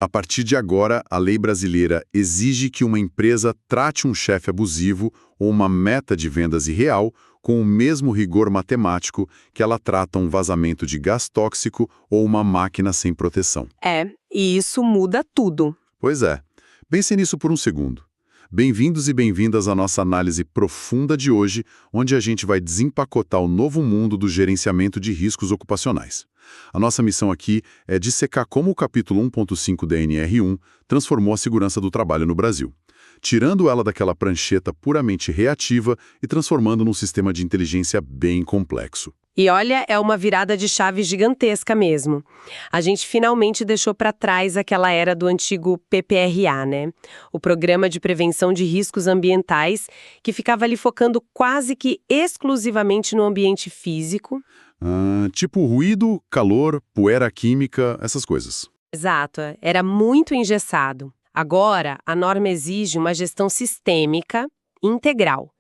A partir de agora, a lei brasileira exige que uma empresa trate um chefe abusivo ou uma meta de vendas irreal com o mesmo rigor matemático que ela trata um vazamento de gás tóxico ou uma máquina sem proteção. E isso muda tudo. Pois é. Pense nisso por um segundo. Bem-vindos e bem-vindas à nossa análise profunda de hoje, onde a gente vai desempacotar o novo mundo do gerenciamento de riscos ocupacionais. A nossa missão aqui é dissecar como o capítulo 1.5 da NR1 transformou a segurança do trabalho no Brasil, tirando ela daquela prancheta puramente reativa e transformando num sistema de inteligência bem complexo. E olha, é uma virada de chave gigantesca mesmo. A gente finalmente deixou para trás aquela era do antigo PPRA, né? O Programa de Prevenção de Riscos Ambientais, que ficava ali focando quase que exclusivamente no ambiente físico. Tipo ruído, calor, poeira química, essas coisas. Exato, era muito engessado. Agora, a norma exige uma gestão sistêmica, integral.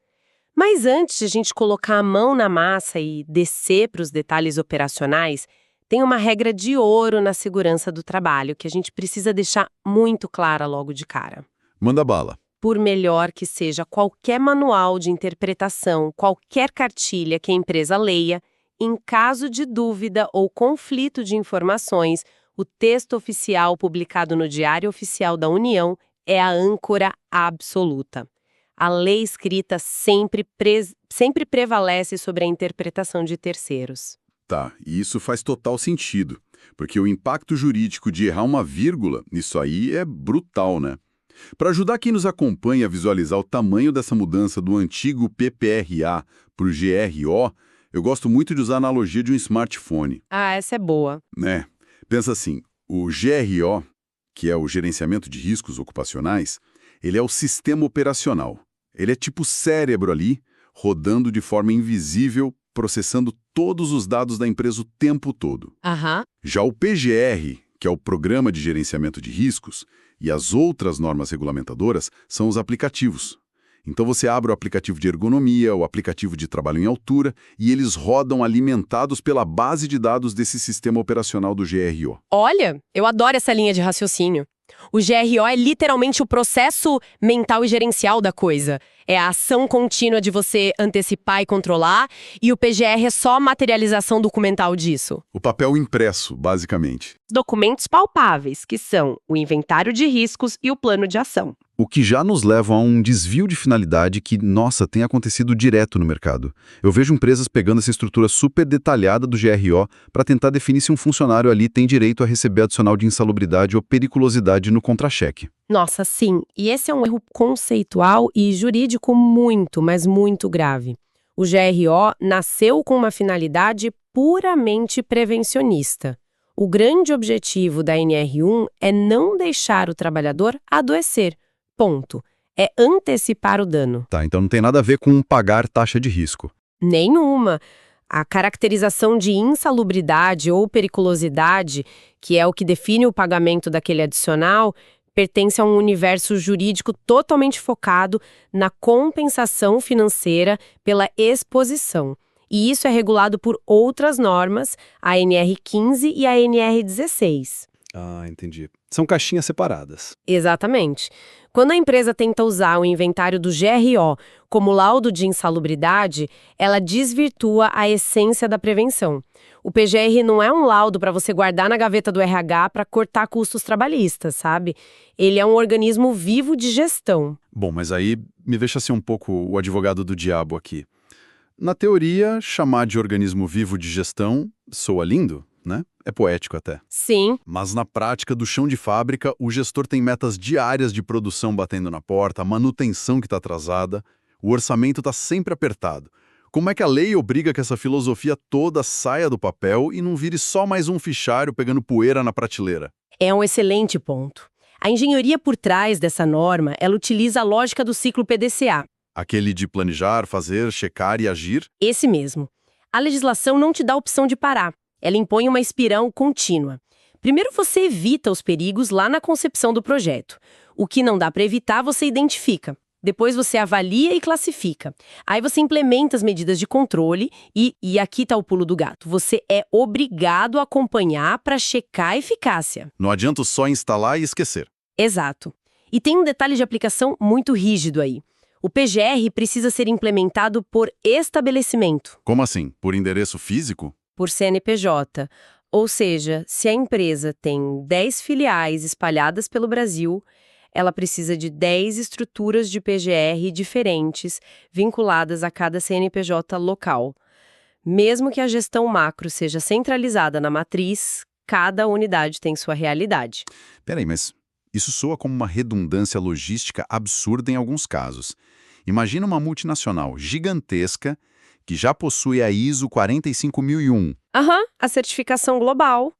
Mas antes de a gente colocar a mão na massa e descer para os detalhes operacionais, tem uma regra de ouro na segurança do trabalho que a gente precisa deixar muito clara logo de cara. Manda bala. Por melhor que seja qualquer manual de interpretação, qualquer cartilha que a empresa leia, em caso de dúvida ou conflito de informações, o texto oficial publicado no Diário Oficial da União é a âncora absoluta. A lei escrita sempre prevalece sobre a interpretação de terceiros. Tá, e isso faz total sentido, porque o impacto jurídico de errar uma vírgula, isso aí é brutal, né? Para ajudar quem nos acompanha a visualizar o tamanho dessa mudança do antigo PPRA para o GRO, eu gosto muito de usar a analogia de um smartphone. Essa é boa. Né? Pensa assim, o GRO, que é o Gerenciamento de Riscos Ocupacionais, ele é o sistema operacional. Ele é tipo cérebro ali, rodando de forma invisível, processando todos os dados da empresa o tempo todo. Já o PGR, que é o Programa de Gerenciamento de Riscos, e as outras normas regulamentadoras são os aplicativos. Então você abre o aplicativo de ergonomia, o aplicativo de trabalho em altura, e eles rodam alimentados pela base de dados desse sistema operacional do GRO. Olha, eu adoro essa linha de raciocínio. O GRO é literalmente o processo mental e gerencial da coisa. É a ação contínua de você antecipar e controlar, e o PGR é só a materialização documental disso. O papel impresso, basicamente. Documentos palpáveis, que são o inventário de riscos e o plano de ação. O que já nos leva a um desvio de finalidade que, nossa, tem acontecido direto no mercado. Eu vejo empresas pegando essa estrutura super detalhada do GRO para tentar definir se um funcionário ali tem direito a receber adicional de insalubridade ou periculosidade no contra-cheque. Nossa, sim. E esse é um erro conceitual e jurídico muito, mas muito grave. O GRO nasceu com uma finalidade puramente prevencionista. O grande objetivo da NR1 é não deixar o trabalhador adoecer. Ponto. É antecipar o dano. Tá, então não tem nada a ver com pagar taxa de risco. Nenhuma. A caracterização de insalubridade ou periculosidade, que é o que define o pagamento daquele adicional, pertence a um universo jurídico totalmente focado na compensação financeira pela exposição. E isso é regulado por outras normas, a NR15 e a NR16. Entendi. São caixinhas separadas. Exatamente. Quando a empresa tenta usar o inventário do GRO como laudo de insalubridade, ela desvirtua a essência da prevenção. O PGR não é um laudo para você guardar na gaveta do RH para cortar custos trabalhistas, sabe? Ele é um organismo vivo de gestão. Bom, mas aí me deixa ser um pouco o advogado do diabo aqui. Na teoria, chamar de organismo vivo de gestão soa lindo, né? É poético até. Sim. Mas na prática do chão de fábrica, o gestor tem metas diárias de produção batendo na porta, a manutenção que está atrasada, o orçamento está sempre apertado. Como é que a lei obriga que essa filosofia toda saia do papel e não vire só mais um fichário pegando poeira na prateleira? É um excelente ponto. A engenharia por trás dessa norma, ela utiliza a lógica do ciclo PDCA. Aquele de planejar, fazer, checar e agir? Esse mesmo. A legislação não te dá a opção de parar. Ela impõe uma espiral contínua. Primeiro você evita os perigos lá na concepção do projeto. O que não dá para evitar, você identifica. Depois você avalia e classifica. Aí você implementa as medidas de controle e aqui está o pulo do gato. Você é obrigado a acompanhar para checar a eficácia. Não adianta só instalar e esquecer. Exato. E tem um detalhe de aplicação muito rígido aí. O PGR precisa ser implementado por estabelecimento, Como assim? Por endereço físico? por CNPJ. Ou seja, se a empresa tem 10 filiais espalhadas pelo Brasil, ela precisa de 10 estruturas de PGR diferentes, vinculadas a cada CNPJ local. Mesmo que a gestão macro seja centralizada na matriz, cada unidade tem sua realidade. Peraí, mas isso soa como uma redundância logística absurda em alguns casos. Imagina uma multinacional gigantesca que já possui a ISO 45001, A certificação global.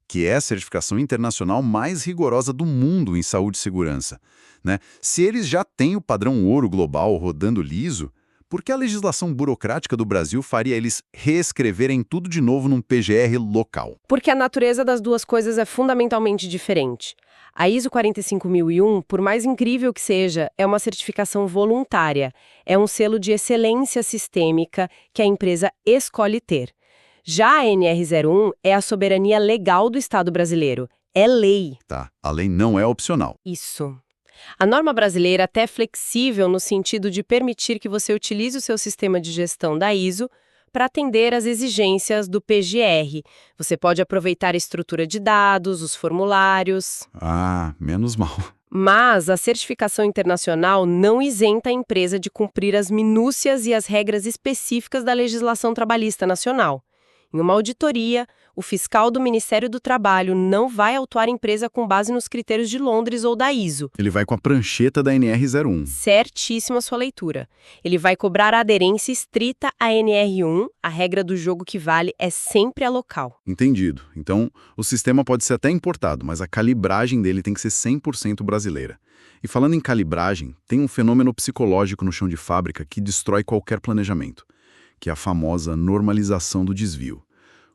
que é a certificação internacional mais rigorosa do mundo em saúde e segurança, né? Se eles já têm o padrão ouro global rodando liso, por que a legislação burocrática do Brasil faria eles reescreverem tudo de novo num PGR local? Porque a natureza das duas coisas é fundamentalmente diferente. A ISO 45001, por mais incrível que seja, é uma certificação voluntária. É um selo de excelência sistêmica que a empresa escolhe ter. Já a NR01 é a soberania legal do Estado brasileiro. É lei. Tá, a lei não é opcional. Isso. A norma brasileira é até flexível no sentido de permitir que você utilize o seu sistema de gestão da ISO para atender às exigências do PGR. Você pode aproveitar a estrutura de dados, os formulários. Ah, menos mal. Mas a certificação internacional não isenta a empresa de cumprir as minúcias e as regras específicas da legislação trabalhista nacional. Em uma auditoria, o fiscal do Ministério do Trabalho não vai autuar a empresa com base nos critérios de Londres ou da ISO. Ele vai com a prancheta da NR01. Certíssima sua leitura. Ele vai cobrar a aderência estrita à NR1, a regra do jogo que vale é sempre a local. Entendido. Então, o sistema pode ser até importado, mas a calibragem dele tem que ser 100% brasileira. E falando em calibragem, tem um fenômeno psicológico no chão de fábrica que destrói qualquer planejamento, que é a famosa normalização do desvio.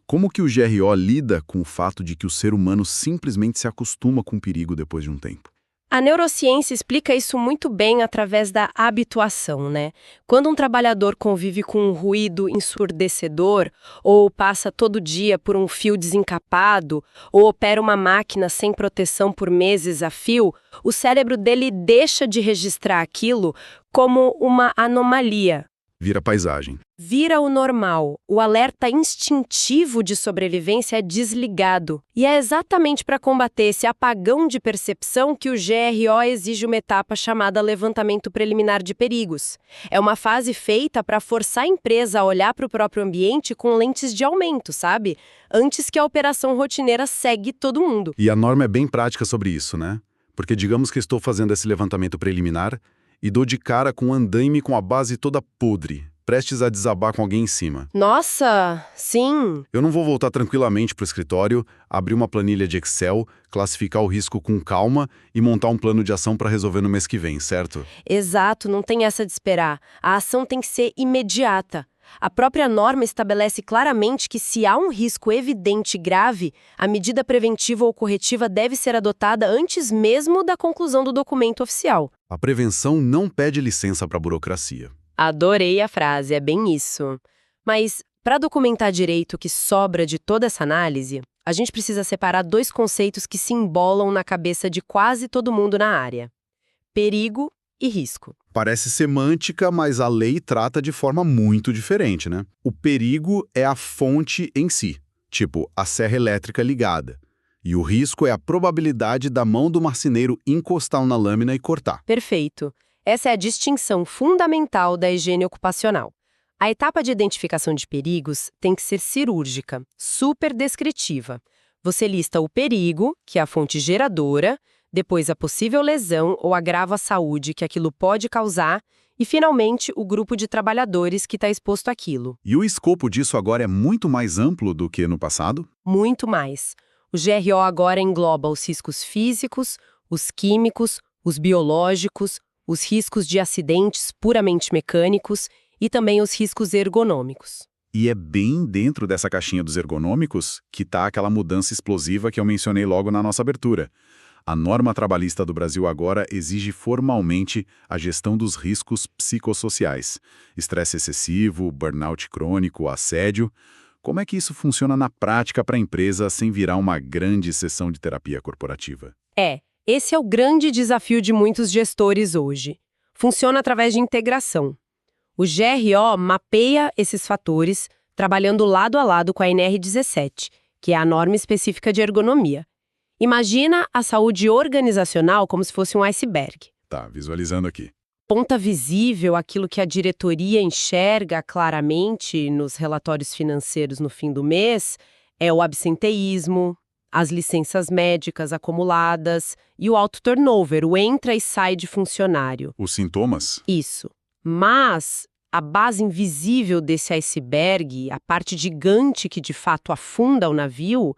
Como que o GRO lida com o fato de que o ser humano simplesmente se acostuma com o perigo depois de um tempo? A neurociência explica isso muito bem através da habituação, né? Quando um trabalhador convive com um ruído ensurdecedor, ou passa todo dia por um fio desencapado, ou opera uma máquina sem proteção por meses a fio, o cérebro dele deixa de registrar aquilo como uma anomalia. Vira paisagem. Vira o normal. O alerta instintivo de sobrevivência é desligado. E é exatamente para combater esse apagão de percepção que o GRO exige uma etapa chamada levantamento preliminar de perigos. É uma fase feita para forçar a empresa a olhar para o próprio ambiente com lentes de aumento, sabe? Antes que a operação rotineira segue todo mundo. E a norma é bem prática sobre isso, né? Porque digamos que estou fazendo esse levantamento preliminar e dou de cara com um andaime com a base toda podre, prestes a desabar com alguém em cima. Nossa, sim! Eu não vou voltar tranquilamente para o escritório, abrir uma planilha de Excel, classificar o risco com calma e montar um plano de ação para resolver no mês que vem, certo? Exato, não tem essa de esperar. A ação tem que ser imediata. A própria norma estabelece claramente que se há um risco evidente e grave, a medida preventiva ou corretiva deve ser adotada antes mesmo da conclusão do documento oficial. A prevenção não pede licença para a burocracia. Adorei a frase, é bem isso. Mas, para documentar direito o que sobra de toda essa análise, a gente precisa separar dois conceitos que se embolam na cabeça de quase todo mundo na área: perigo e risco. Parece semântica, mas a lei trata de forma muito diferente, né? O perigo é a fonte em si, tipo a serra elétrica ligada. E o risco é a probabilidade da mão do marceneiro encostar na lâmina e cortar. Perfeito. Essa é a distinção fundamental da higiene ocupacional. A etapa de identificação de perigos tem que ser cirúrgica, super descritiva. Você lista o perigo, que é a fonte geradora, depois a possível lesão ou agravo à saúde que aquilo pode causar e, finalmente, o grupo de trabalhadores que está exposto àquilo. E o escopo disso agora é muito mais amplo do que no passado? Muito mais. O GRO agora engloba os riscos físicos, os químicos, os biológicos, os riscos de acidentes puramente mecânicos e também os riscos ergonômicos. E é bem dentro dessa caixinha dos ergonômicos que está aquela mudança explosiva que eu mencionei logo na nossa abertura. A norma trabalhista do Brasil agora exige formalmente a gestão dos riscos psicossociais. Estresse excessivo, burnout crônico, assédio. Como é que isso funciona na prática para a empresa sem virar uma grande sessão de terapia corporativa? Esse é o grande desafio de muitos gestores hoje. Funciona através de integração. O GRO mapeia esses fatores, trabalhando lado a lado com a NR17, que é a norma específica de ergonomia. Imagina a saúde organizacional como se fosse um iceberg. Tá, visualizando aqui. Ponta visível, aquilo que a diretoria enxerga claramente nos relatórios financeiros no fim do mês, é o absenteísmo, as licenças médicas acumuladas e o alto turnover, o entra e sai de funcionário. Os sintomas? Isso. Mas a base invisível desse iceberg, a parte gigante que de fato afunda o navio,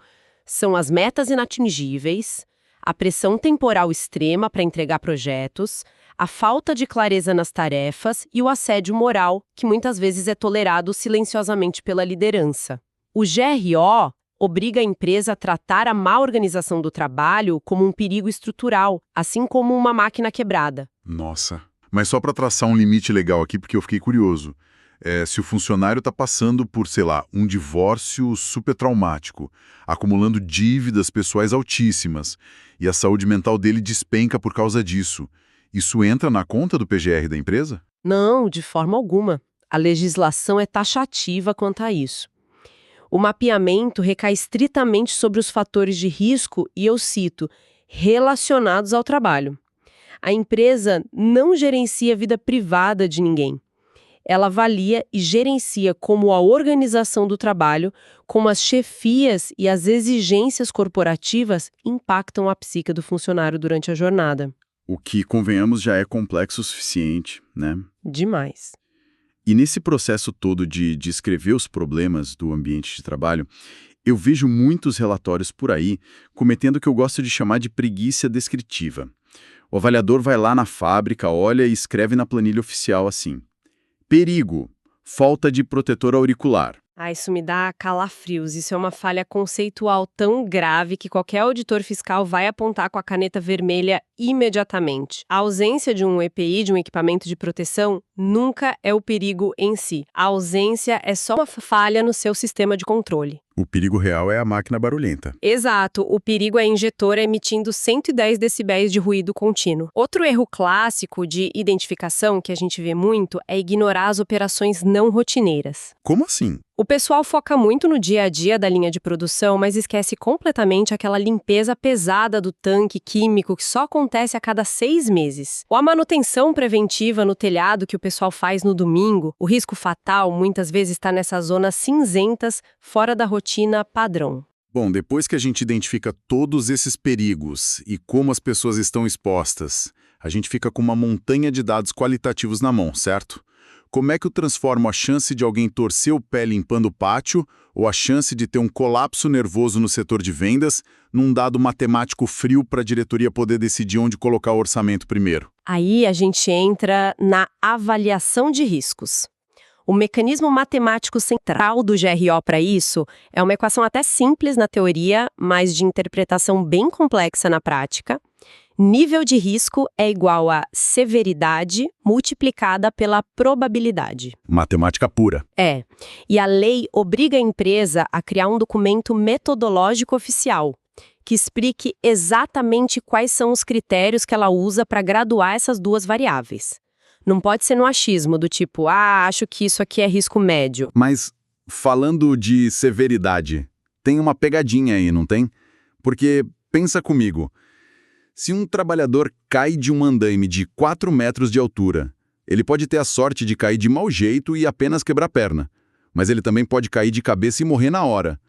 são as metas inatingíveis, a pressão temporal extrema para entregar projetos, a falta de clareza nas tarefas e o assédio moral, que muitas vezes é tolerado silenciosamente pela liderança. O GRO obriga a empresa a tratar a má organização do trabalho como um perigo estrutural, assim como uma máquina quebrada. Nossa. Mas só para traçar um limite legal aqui, porque eu fiquei curioso. Se o funcionário está passando por, sei lá, um divórcio super traumático, acumulando dívidas pessoais altíssimas, e a saúde mental dele despenca por causa disso, isso entra na conta do PGR da empresa? Não, de forma alguma. A legislação é taxativa quanto a isso. O mapeamento recai estritamente sobre os fatores de risco e, eu cito, relacionados ao trabalho. A empresa não gerencia a vida privada de ninguém. Ela avalia e gerencia como a organização do trabalho, como as chefias e as exigências corporativas impactam a psique do funcionário durante a jornada. O que, convenhamos, já é complexo o suficiente, né? Demais. E nesse processo todo de descrever os problemas do ambiente de trabalho, eu vejo muitos relatórios por aí cometendo o que eu gosto de chamar de preguiça descritiva. O avaliador vai lá na fábrica, olha e escreve na planilha oficial assim: perigo, falta de protetor auricular. Isso me dá calafrios. Isso é uma falha conceitual tão grave que qualquer auditor fiscal vai apontar com a caneta vermelha imediatamente. A ausência de um EPI, de um equipamento de proteção, nunca é o perigo em si. A ausência é só uma falha no seu sistema de controle. O perigo real é a máquina barulhenta. Exato, o perigo é a injetora emitindo 110 decibéis de ruído contínuo. Outro erro clássico de identificação que a gente vê muito é ignorar as operações não rotineiras. Como assim? O pessoal foca muito no dia a dia da linha de produção, mas esquece completamente aquela limpeza pesada do tanque químico que só acontece a cada 6 meses. Ou a manutenção preventiva no telhado que o pessoal faz no domingo. O risco fatal muitas vezes está nessas zonas cinzentas, fora da rotina padrão. Bom, depois que a gente identifica todos esses perigos e como as pessoas estão expostas, a gente fica com uma montanha de dados qualitativos na mão, certo? Como é que eu transformo a chance de alguém torcer o pé limpando o pátio ou a chance de ter um colapso nervoso no setor de vendas num dado matemático frio para a diretoria poder decidir onde colocar o orçamento primeiro? Aí a gente entra na avaliação de riscos. O mecanismo matemático central do GRO para isso é uma equação até simples na teoria, mas de interpretação bem complexa na prática. Nível de risco é igual a severidade multiplicada pela probabilidade. Matemática pura. E a lei obriga a empresa a criar um documento metodológico oficial, que explique exatamente quais são os critérios que ela usa para graduar essas duas variáveis. Não pode ser no achismo, do tipo, acho que isso aqui é risco médio. Mas, falando de severidade, tem uma pegadinha aí, não tem? Porque, pensa comigo, se um trabalhador cai de um andaime de 4 metros de altura, ele pode ter a sorte de cair de mau jeito e apenas quebrar a perna. Mas ele também pode cair de cabeça e morrer na hora.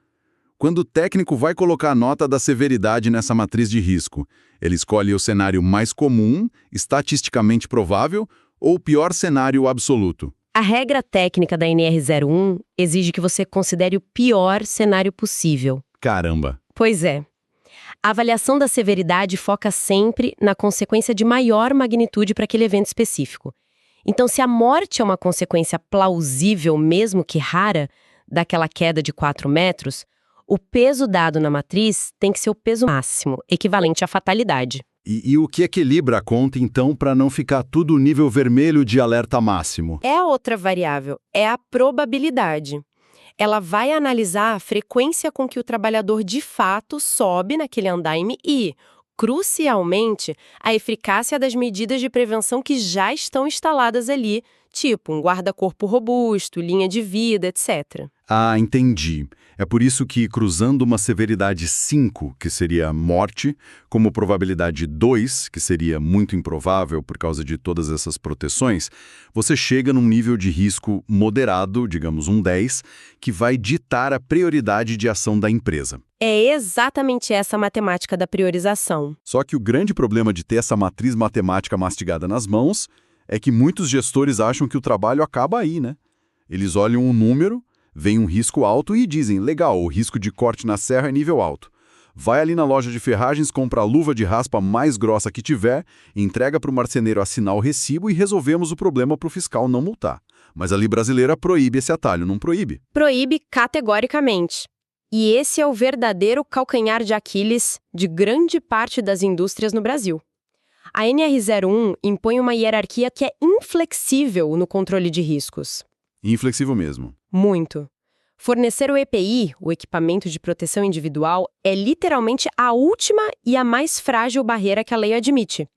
Quando o técnico vai colocar a nota da severidade nessa matriz de risco, ele escolhe o cenário mais comum, estatisticamente provável, ou o pior cenário absoluto? A regra técnica da NR01 exige que você considere o pior cenário possível. Caramba! Pois é. A avaliação da severidade foca sempre na consequência de maior magnitude para aquele evento específico. Então, se a morte é uma consequência plausível, mesmo que rara, daquela queda de 4 metros, O peso dado na matriz tem que ser o peso máximo, equivalente à fatalidade. E o que equilibra a conta, então, para não ficar tudo nível vermelho de alerta máximo? É a outra variável, é a probabilidade. Ela vai analisar a frequência com que o trabalhador de fato sobe naquele andaime e, crucialmente, a eficácia das medidas de prevenção que já estão instaladas ali, tipo um guarda-corpo robusto, linha de vida, etc. Ah, entendi. É por isso que, cruzando uma severidade 5, que seria morte, como probabilidade 2, que seria muito improvável por causa de todas essas proteções, você chega num nível de risco moderado, digamos um 10, que vai ditar a prioridade de ação da empresa. É exatamente essa a matemática da priorização. Só que o grande problema de ter essa matriz matemática mastigada nas mãos é que muitos gestores acham que o trabalho acaba aí, né? Eles olham um número, veem um risco alto e dizem, legal, o risco de corte na serra é nível alto. Vai ali na loja de ferragens, compra a luva de raspa mais grossa que tiver, entrega para o marceneiro assinar o recibo e resolvemos o problema para o fiscal não multar. Mas a lei brasileira proíbe esse atalho, não proíbe? Proíbe categoricamente. E esse é o verdadeiro calcanhar de Aquiles de grande parte das indústrias no Brasil. A NR01 impõe uma hierarquia que é inflexível no controle de riscos. Inflexível mesmo. Muito. Fornecer o EPI, o equipamento de proteção individual, é literalmente a última e a mais frágil barreira que a lei admite.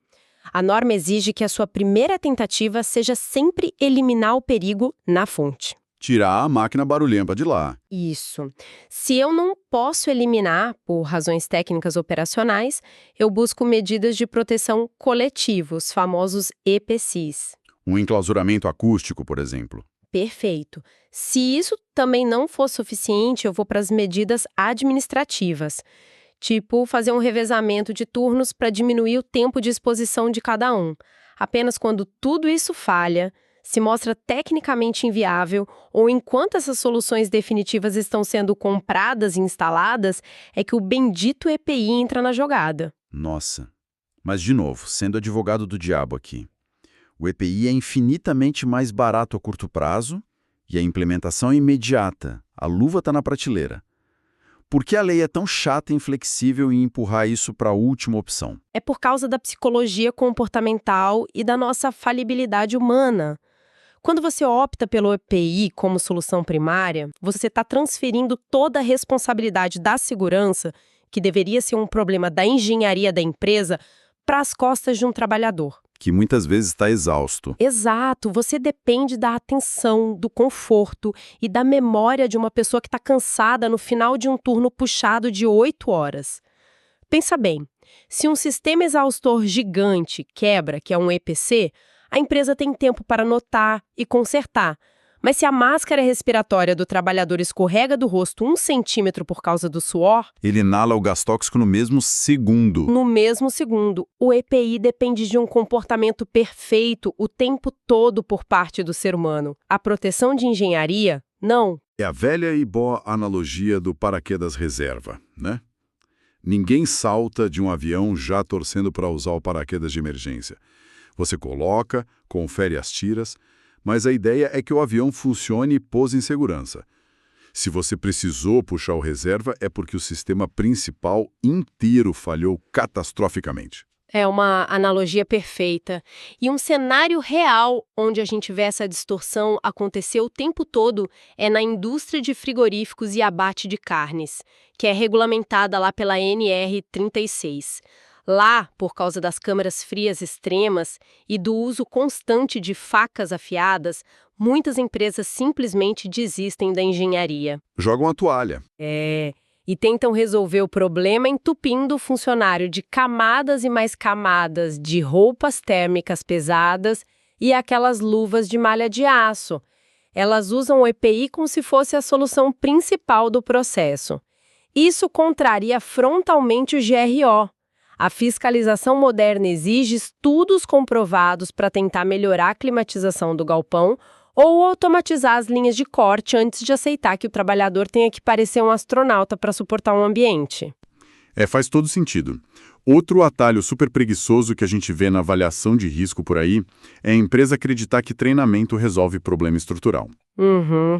A norma exige que a sua primeira tentativa seja sempre eliminar o perigo na fonte. Tirar a máquina barulhenta de lá. Isso. Se eu não posso eliminar, por razões técnicas operacionais, eu busco medidas de proteção coletivos, famosos EPCs. Um enclausuramento acústico, por exemplo. Perfeito. Se isso também não for suficiente, eu vou para as medidas administrativas. Tipo, fazer um revezamento de turnos para diminuir o tempo de exposição de cada um. Apenas quando tudo isso falha, se mostra tecnicamente inviável ou enquanto essas soluções definitivas estão sendo compradas e instaladas, é que o bendito EPI entra na jogada. Nossa. Mas, de novo, sendo advogado do diabo aqui, o EPI é infinitamente mais barato a curto prazo e a implementação é imediata. A luva está na prateleira. Por que a lei é tão chata e inflexível em empurrar isso para a última opção? É por causa da psicologia comportamental e da nossa falibilidade humana. Quando você opta pelo EPI como solução primária, você está transferindo toda a responsabilidade da segurança, que deveria ser um problema da engenharia da empresa, para as costas de um trabalhador. Que muitas vezes está exausto. Exato, você depende da atenção, do conforto e da memória de uma pessoa que está cansada no final de um turno puxado de 8 horas. Pensa bem, se um sistema exaustor gigante quebra, que é um EPC, a empresa tem tempo para notar e consertar. Mas se a máscara respiratória do trabalhador escorrega do rosto 1 centímetro por causa do suor... Ele inala o gás tóxico no mesmo segundo. No mesmo segundo. O EPI depende de um comportamento perfeito o tempo todo por parte do ser humano. A proteção de engenharia, não. É a velha e boa analogia do paraquedas reserva, né? Ninguém salta de um avião já torcendo para usar o paraquedas de emergência. Você coloca, confere as tiras, mas a ideia é que o avião funcione e pouse em segurança. Se você precisou puxar o reserva, é porque o sistema principal inteiro falhou catastroficamente. É uma analogia perfeita. E um cenário real onde a gente vê essa distorção acontecer o tempo todo é na indústria de frigoríficos e abate de carnes, que é regulamentada lá pela NR36. Lá, por causa das câmaras frias extremas e do uso constante de facas afiadas, muitas empresas simplesmente desistem da engenharia. Jogam a toalha. E tentam resolver o problema entupindo o funcionário de camadas e mais camadas de roupas térmicas pesadas e aquelas luvas de malha de aço. Elas usam o EPI como se fosse a solução principal do processo. Isso contraria frontalmente o GRO. A fiscalização moderna exige estudos comprovados para tentar melhorar a climatização do galpão ou automatizar as linhas de corte antes de aceitar que o trabalhador tenha que parecer um astronauta para suportar um ambiente. Faz todo sentido. Outro atalho super preguiçoso que a gente vê na avaliação de risco por aí é a empresa acreditar que treinamento resolve problema estrutural.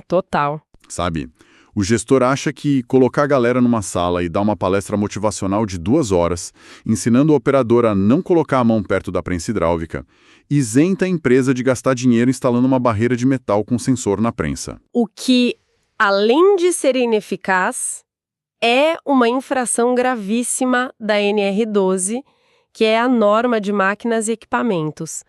Total. Sabe? O gestor acha que colocar a galera numa sala e dar uma palestra motivacional de 2 horas, ensinando o operador a não colocar a mão perto da prensa hidráulica, isenta a empresa de gastar dinheiro instalando uma barreira de metal com sensor na prensa. O que, além de ser ineficaz, é uma infração gravíssima da NR12, que é a norma de máquinas e equipamentos.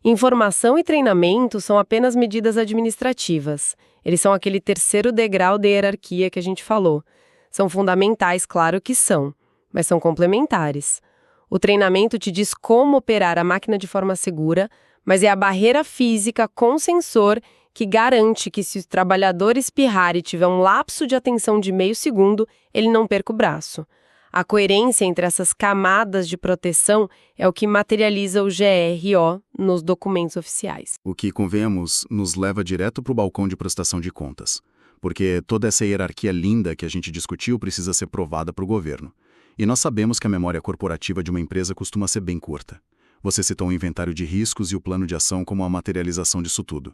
Informação e treinamento são apenas medidas administrativas. Eles são aquele terceiro degrau da hierarquia que a gente falou. São fundamentais, claro que são, mas são complementares. O treinamento te diz como operar a máquina de forma segura, mas é a barreira física com sensor que garante que, se o trabalhador espirrar e tiver um lapso de atenção de meio segundo, ele não perca o braço. A coerência entre essas camadas de proteção é o que materializa o GRO nos documentos oficiais. O que, convenhamos, nos leva direto para o balcão de prestação de contas. Porque toda essa hierarquia linda que a gente discutiu precisa ser provada para o governo. E nós sabemos que a memória corporativa de uma empresa costuma ser bem curta. Você citou o inventário de riscos e o plano de ação como a materialização disso tudo.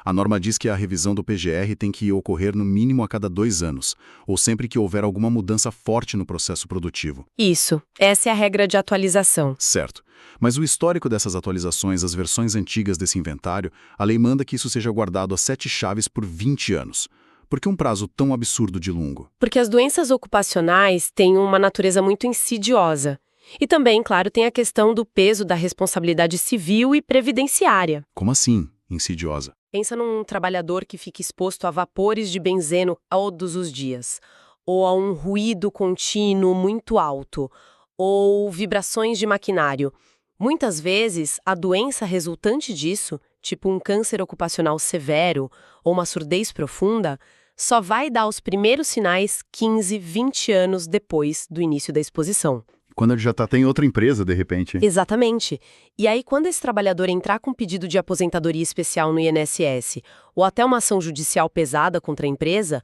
A norma diz que a revisão do PGR tem que ocorrer no mínimo a cada 2 anos, ou sempre que houver alguma mudança forte no processo produtivo. Isso, essa é a regra de atualização. Certo. Mas o histórico dessas atualizações, as versões antigas desse inventário, a lei manda que isso seja guardado a 7 chaves por 20 anos. Por que um prazo tão absurdo de longo? Porque as doenças ocupacionais têm uma natureza muito insidiosa. E também, claro, tem a questão do peso da responsabilidade civil e previdenciária. Como assim, insidiosa? Pensa num trabalhador que fica exposto a vapores de benzeno todos os dias, ou a um ruído contínuo muito alto, ou vibrações de maquinário. Muitas vezes, a doença resultante disso, tipo um câncer ocupacional severo ou uma surdez profunda, só vai dar os primeiros sinais 15, 20 anos depois do início da exposição. Quando ele já está em outra empresa, de repente. Exatamente. E aí, quando esse trabalhador entrar com pedido de aposentadoria especial no INSS ou até uma ação judicial pesada contra a empresa,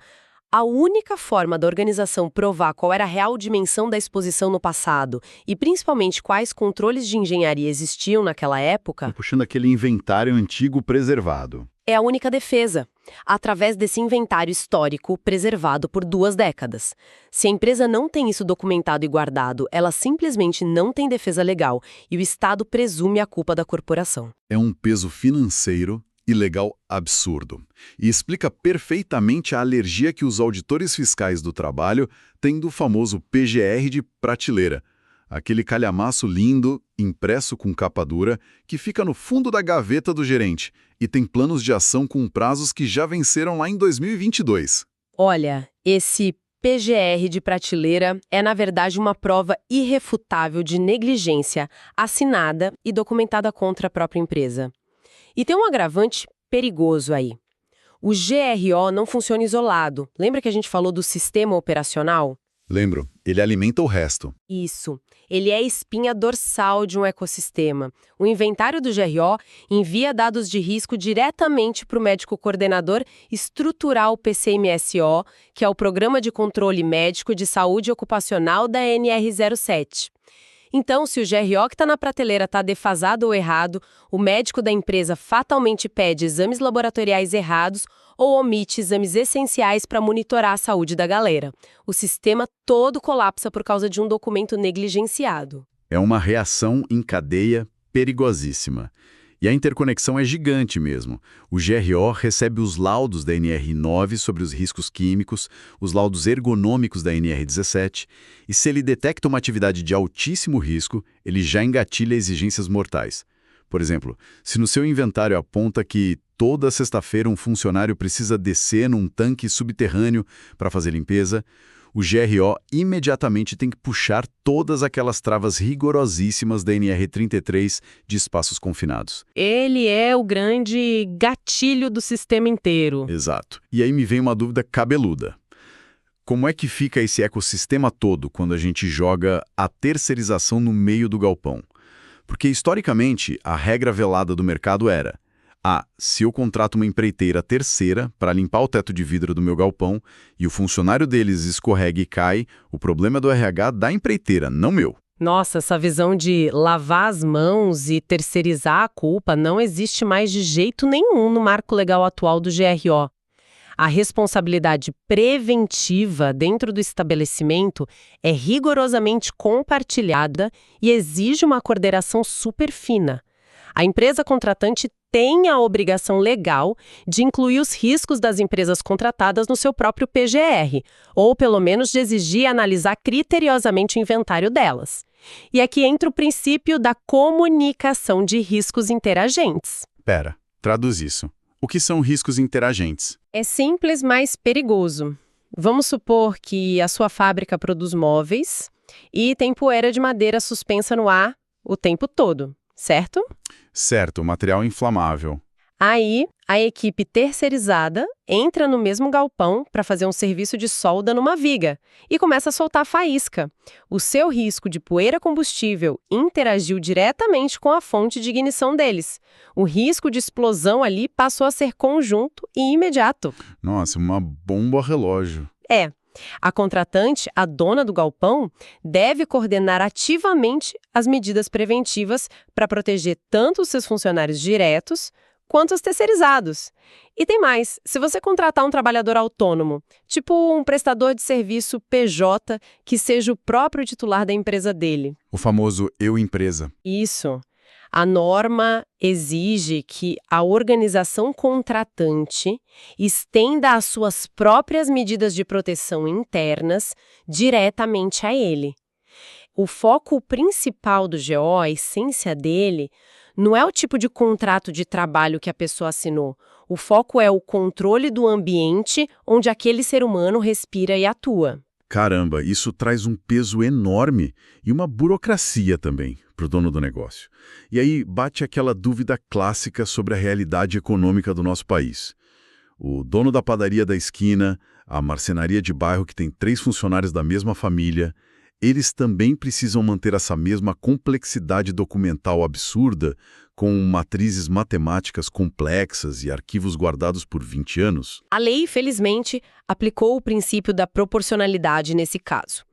a única forma da organização provar qual era a real dimensão da exposição no passado e principalmente quais controles de engenharia existiam naquela época, Puxando aquele inventário antigo preservado. é a única defesa, através desse inventário histórico preservado por 2 décadas. Se a empresa não tem isso documentado e guardado, ela simplesmente não tem defesa legal e o Estado presume a culpa da corporação. É um peso financeiro e legal absurdo. E explica perfeitamente a alergia que os auditores fiscais do trabalho têm do famoso PGR de prateleira. Aquele calhamaço lindo, impresso com capa dura, que fica no fundo da gaveta do gerente e tem planos de ação com prazos que já venceram lá em 2022. Olha, esse PGR de prateleira é, na verdade, uma prova irrefutável de negligência assinada e documentada contra a própria empresa. E tem um agravante perigoso aí. O GRO não funciona isolado. Lembra que a gente falou do sistema operacional? Lembro, ele alimenta o resto. Isso. Ele é a espinha dorsal de um ecossistema. O inventário do GRO envia dados de risco diretamente para o médico coordenador estruturar o PCMSO, que é o Programa de Controle Médico de Saúde Ocupacional da NR07. Então, se o GRO que está na prateleira está defasado ou errado, o médico da empresa fatalmente pede exames laboratoriais errados ou omite exames essenciais para monitorar a saúde da galera. O sistema todo colapsa por causa de um documento negligenciado. É uma reação em cadeia perigosíssima. E a interconexão é gigante mesmo. O GRO recebe os laudos da NR9 sobre os riscos químicos, os laudos ergonômicos da NR17, e se ele detecta uma atividade de altíssimo risco, ele já engatilha exigências mortais. Por exemplo, se no seu inventário aponta que toda sexta-feira um funcionário precisa descer num tanque subterrâneo para fazer limpeza, o GRO imediatamente tem que puxar todas aquelas travas rigorosíssimas da NR33 de espaços confinados. Ele é o grande gatilho do sistema inteiro. Exato. E aí me vem uma dúvida cabeluda. Como é que fica esse ecossistema todo quando a gente joga a terceirização no meio do galpão? Porque, historicamente, a regra velada do mercado era: se eu contrato uma empreiteira terceira para limpar o teto de vidro do meu galpão e o funcionário deles escorrega e cai, o problema é do RH da empreiteira, não meu. Nossa, essa visão de lavar as mãos e terceirizar a culpa não existe mais de jeito nenhum no marco legal atual do GRO. A responsabilidade preventiva dentro do estabelecimento é rigorosamente compartilhada e exige uma coordenação super fina. A empresa contratante tem a obrigação legal de incluir os riscos das empresas contratadas no seu próprio PGR, ou pelo menos de exigir e analisar criteriosamente o inventário delas. E aqui entra o princípio da comunicação de riscos interagentes. Pera, traduz isso. O que são riscos interagentes? É simples, mas perigoso. Vamos supor que a sua fábrica produz móveis e tem poeira de madeira suspensa no ar o tempo todo, certo? Certo, material inflamável. Aí, a equipe terceirizada entra no mesmo galpão para fazer um serviço de solda numa viga e começa a soltar faísca. O seu risco de poeira combustível interagiu diretamente com a fonte de ignição deles. O risco de explosão ali passou a ser conjunto e imediato. Nossa, uma bomba relógio. É. A contratante, a dona do galpão, deve coordenar ativamente as medidas preventivas para proteger tanto os seus funcionários diretos quanto os terceirizados. E tem mais, se você contratar um trabalhador autônomo, tipo um prestador de serviço PJ, que seja o próprio titular da empresa dele. O famoso eu empresa. Isso. A norma exige que a organização contratante estenda as suas próprias medidas de proteção internas diretamente a ele. O foco principal do GO, a essência dele, não é o tipo de contrato de trabalho que a pessoa assinou. O foco é o controle do ambiente onde aquele ser humano respira e atua. Caramba, isso traz um peso enorme e uma burocracia também para o dono do negócio. E aí bate aquela dúvida clássica sobre a realidade econômica do nosso país. O dono da padaria da esquina, a marcenaria de bairro que tem 3 funcionários da mesma família, eles também precisam manter essa mesma complexidade documental absurda, com matrizes matemáticas complexas e arquivos guardados por 20 anos? A lei, felizmente, aplicou o princípio da proporcionalidade nesse caso.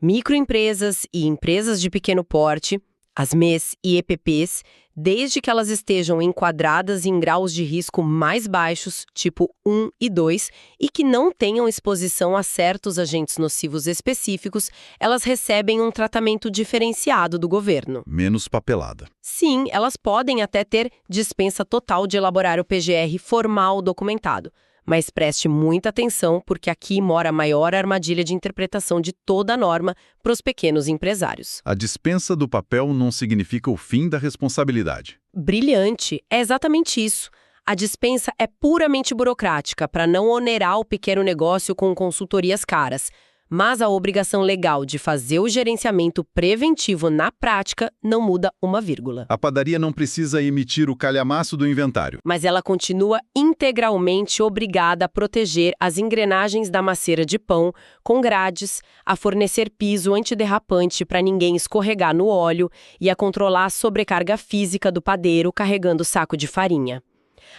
Microempresas e empresas de pequeno porte, as MEs e EPPs, desde que elas estejam enquadradas em graus de risco mais baixos, tipo 1 e 2, e que não tenham exposição a certos agentes nocivos específicos, elas recebem um tratamento diferenciado do governo. Menos papelada. Sim, elas podem até ter dispensa total de elaborar o PGR formal documentado. Mas preste muita atenção, porque aqui mora a maior armadilha de interpretação de toda a norma para os pequenos empresários. A dispensa do papel não significa o fim da responsabilidade. Brilhante, é exatamente isso. A dispensa é puramente burocrática, para não onerar o pequeno negócio com consultorias caras. Mas a obrigação legal de fazer o gerenciamento preventivo na prática não muda uma vírgula. A padaria não precisa emitir o calhamaço do inventário. Mas ela continua integralmente obrigada a proteger as engrenagens da maceira de pão com grades, a fornecer piso antiderrapante para ninguém escorregar no óleo e a controlar a sobrecarga física do padeiro carregando o saco de farinha.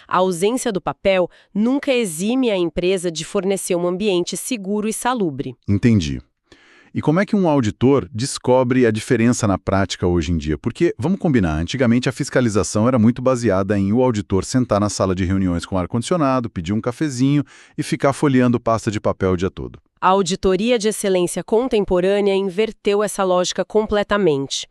A ausência do papel nunca exime a empresa de fornecer um ambiente seguro e salubre. Entendi. E como é que um auditor descobre a diferença na prática hoje em dia? Porque, vamos combinar, antigamente a fiscalização era muito baseada em o auditor sentar na sala de reuniões com ar-condicionado, pedir um cafezinho e ficar folheando pasta de papel o dia todo. A auditoria de excelência contemporânea inverteu essa lógica completamente.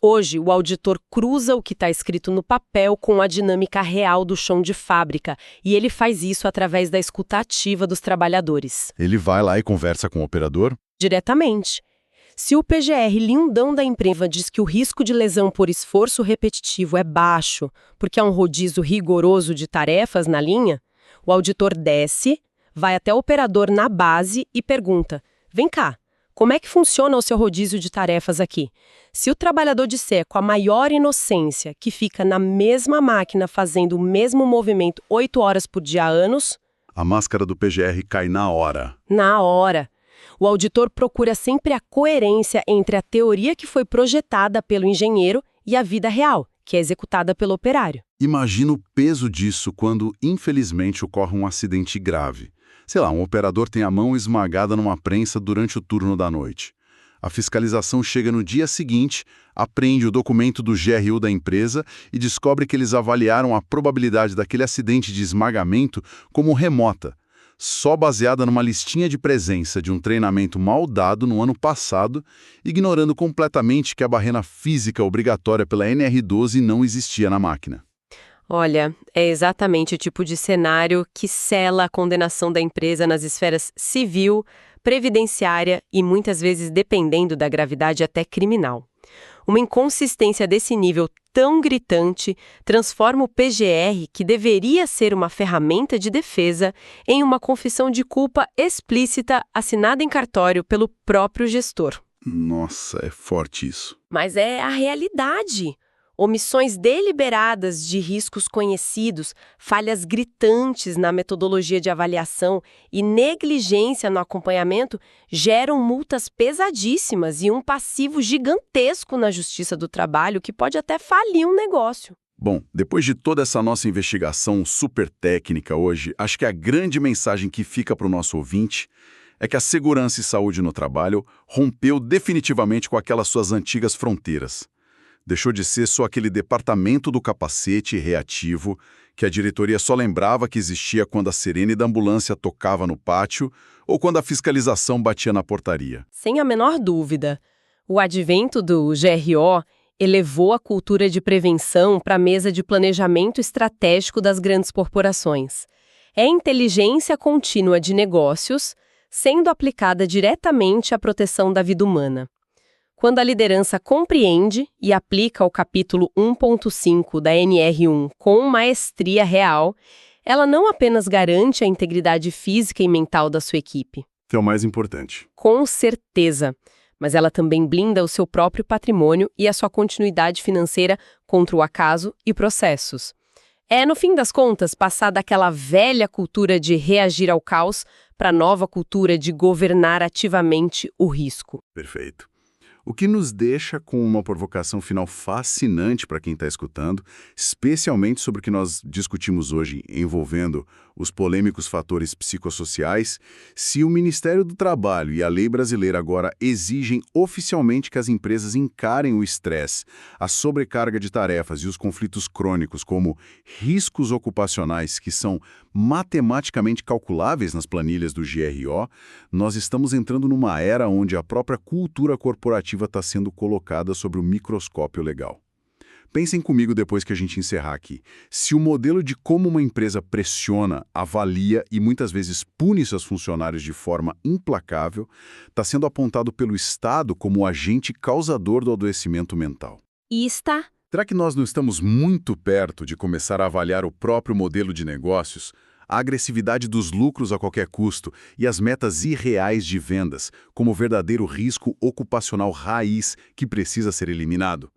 Hoje, o auditor cruza o que está escrito no papel com a dinâmica real do chão de fábrica, e ele faz isso através da escuta ativa dos trabalhadores. Ele vai lá e conversa com o operador? Diretamente. Se o PGR lindão da empresa diz que o risco de lesão por esforço repetitivo é baixo, porque há um rodízio rigoroso de tarefas na linha, o auditor desce, vai até o operador na base e pergunta: vem cá, como é que funciona o seu rodízio de tarefas aqui? Se o trabalhador disser com a maior inocência que fica na mesma máquina fazendo o mesmo movimento 8 horas por dia há anos... A máscara do PGR cai na hora. Na hora. O auditor procura sempre a coerência entre a teoria que foi projetada pelo engenheiro e a vida real, que é executada pelo operário. Imagina o peso disso quando, infelizmente, ocorre um acidente grave. Sei lá, um operador tem a mão esmagada numa prensa durante o turno da noite. A fiscalização chega no dia seguinte, apreende o documento do GRU da empresa e descobre que eles avaliaram a probabilidade daquele acidente de esmagamento como remota. só baseada numa listinha de presença de um treinamento mal dado no ano passado, ignorando completamente que a barreira física obrigatória pela NR12 não existia na máquina. Olha, é exatamente o tipo de cenário que sela a condenação da empresa nas esferas civil, previdenciária e muitas vezes, dependendo da gravidade, até criminal. Uma inconsistência desse nível tão gritante transforma o PGR, que deveria ser uma ferramenta de defesa, em uma confissão de culpa explícita assinada em cartório pelo próprio gestor. Nossa, é forte isso. Mas é a realidade. Omissões deliberadas de riscos conhecidos, falhas gritantes na metodologia de avaliação e negligência no acompanhamento geram multas pesadíssimas e um passivo gigantesco na Justiça do Trabalho que pode até falir um negócio. Bom, depois de toda essa nossa investigação super técnica hoje, acho que a grande mensagem que fica para o nosso ouvinte é que a segurança e saúde no trabalho rompeu definitivamente com aquelas suas antigas fronteiras. Deixou de ser só aquele departamento do capacete reativo que a diretoria só lembrava que existia quando a sirene da ambulância tocava no pátio ou quando a fiscalização batia na portaria. Sem a menor dúvida, o advento do GRO elevou a cultura de prevenção para a mesa de planejamento estratégico das grandes corporações. É a inteligência contínua de negócios sendo aplicada diretamente à proteção da vida humana. Quando a liderança compreende e aplica o capítulo 1.5 da NR1 com maestria real, ela não apenas garante a integridade física e mental da sua equipe. Que é o mais importante. Com certeza, mas ela também blinda o seu próprio patrimônio e a sua continuidade financeira contra o acaso e processos. É, no fim das contas, passar daquela velha cultura de reagir ao caos para a nova cultura de governar ativamente o risco. Perfeito. O que nos deixa com uma provocação final fascinante para quem está escutando, especialmente sobre o que nós discutimos hoje envolvendo os polêmicos fatores psicossociais, se o Ministério do Trabalho e a lei brasileira agora exigem oficialmente que as empresas encarem o estresse, a sobrecarga de tarefas e os conflitos crônicos como riscos ocupacionais que são matematicamente calculáveis nas planilhas do GRO, nós estamos entrando numa era onde a própria cultura corporativa está sendo colocada sob o microscópio legal. Pensem comigo depois que a gente encerrar aqui. Se o modelo de como uma empresa pressiona, avalia e muitas vezes pune seus funcionários de forma implacável, está sendo apontado pelo Estado como o agente causador do adoecimento mental. E está. Será que nós não estamos muito perto de começar a avaliar o próprio modelo de negócios, a agressividade dos lucros a qualquer custo e as metas irreais de vendas como verdadeiro risco ocupacional raiz que precisa ser eliminado?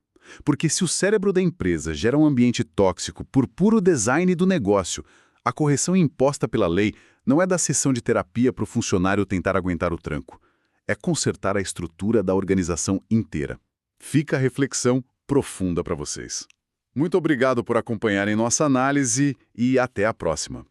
Porque se o cérebro da empresa gera um ambiente tóxico por puro design do negócio, a correção imposta pela lei não é da sessão de terapia para o funcionário tentar aguentar o tranco. É consertar a estrutura da organização inteira. Fica a reflexão profunda para vocês. Muito obrigado por acompanharem nossa análise e até a próxima.